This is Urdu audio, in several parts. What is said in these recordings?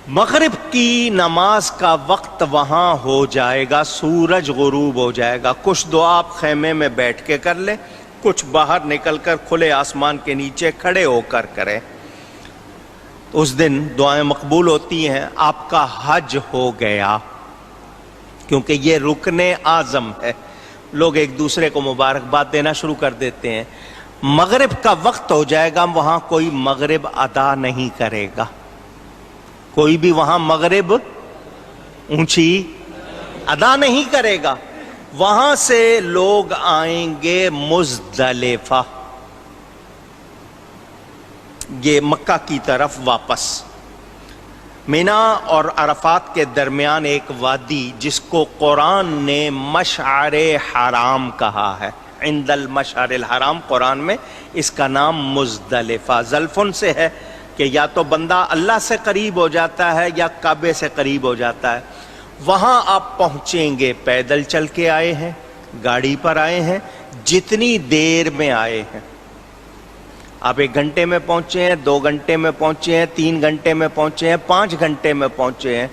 مغرب کی نماز کا وقت وہاں ہو جائے گا، سورج غروب ہو جائے گا۔ کچھ دعا آپ خیمے میں بیٹھ کے کر لیں، کچھ باہر نکل کر کھلے آسمان کے نیچے کھڑے ہو کر کریں۔ اس دن دعائیں مقبول ہوتی ہیں۔ آپ کا حج ہو گیا، کیونکہ یہ رکن اعظم ہے۔ لوگ ایک دوسرے کو مبارکباد دینا شروع کر دیتے ہیں۔ مغرب کا وقت ہو جائے گا، وہاں کوئی مغرب ادا نہیں کرے گا، کوئی بھی وہاں مغرب اونچی ادا نہیں کرے گا۔ وہاں سے لوگ آئیں گے مزدلفہ، یہ مکہ کی طرف واپس۔ مینا اور عرفات کے درمیان ایک وادی جس کو قرآن نے مشعر حرام کہا ہے، عند المشعر الحرام، قرآن میں اس کا نام مزدلفہ زلفن سے ہے کہ یا تو بندہ اللہ سے قریب ہو جاتا ہے یا کعبے سے قریب ہو جاتا ہے۔ وہاں آپ پہنچیں گے، پیدل چل کے آئے ہیں، گاڑی پر آئے ہیں، جتنی دیر میں آئے ہیں۔ آپ 1 گھنٹے میں پہنچے ہیں، 2 گھنٹے میں پہنچے ہیں، 3 گھنٹے میں پہنچے ہیں، 5 گھنٹے میں پہنچے ہیں۔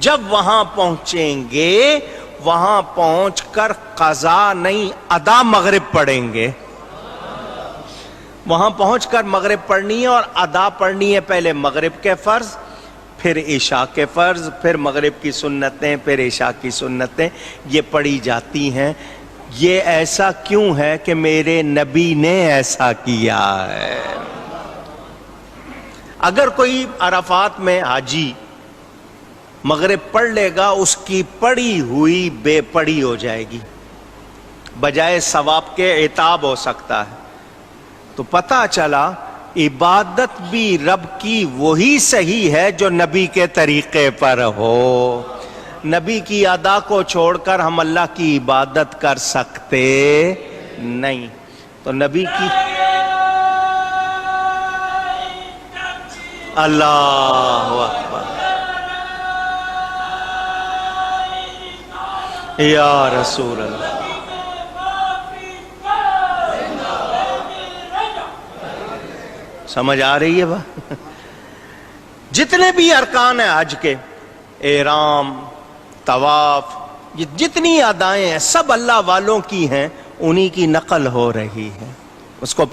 جب وہاں پہنچیں گے، وہاں پہنچ کر قضا نہیں ادا مغرب پڑھیں گے۔ وہاں پہنچ کر مغرب پڑھنی ہے اور ادا پڑھنی ہے، پہلے مغرب کے فرض، پھر عشاء کے فرض، پھر مغرب کی سنتیں، پھر عشاء کی سنتیں، یہ پڑھی جاتی ہیں۔ یہ ایسا کیوں ہے کہ میرے نبی نے ایسا کیا ہے۔ اگر کوئی عرفات میں حاجی مغرب پڑھ لے گا، اس کی پڑھی ہوئی بے پڑھی ہو جائے گی، بجائے ثواب کے عتاب ہو سکتا ہے۔ تو پتہ چلا عبادت بھی رب کی وہی صحیح ہے جو نبی کے طریقے پر ہو۔ نبی کی ادا کو چھوڑ کر ہم اللہ کی عبادت کر سکتے نہیں۔ تو نبی کی اللہ اکبر، یا رسول اللہ، سمجھ آ رہی ہے بات؟ جتنے بھی ارکان ہیں حج کے، احرام، طواف، یہ جتنی ادائیں ہیں سب اللہ والوں کی ہیں، انہی کی نقل ہو رہی ہے۔ اس کو